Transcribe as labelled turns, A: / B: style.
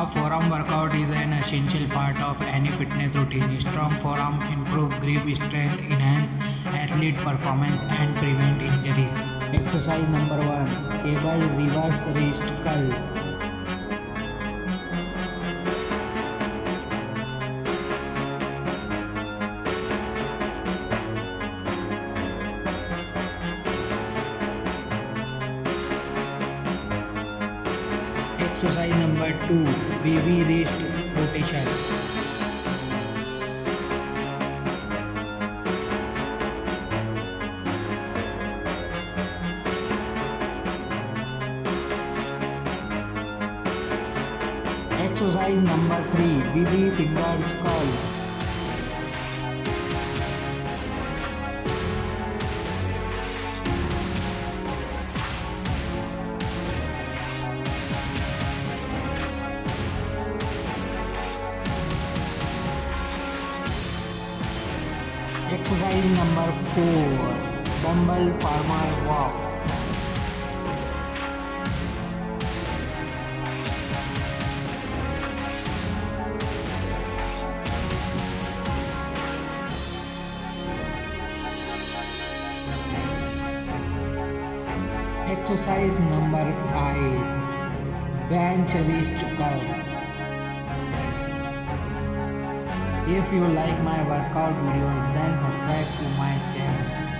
A: A forearm workout is an essential part of any fitness routine. Strong forearm improve grip strength, enhance athlete performance and prevent injuries. Exercise number 1. Cable reverse wrist curl. Exercise number 2. BB wrist rotation. Exercise number 3. BB fingers curl. Exercise number 4. Dumbbell farmer walk. Exercise number 5. Bench wrist curl. If you like my workout videos, then subscribe to my channel.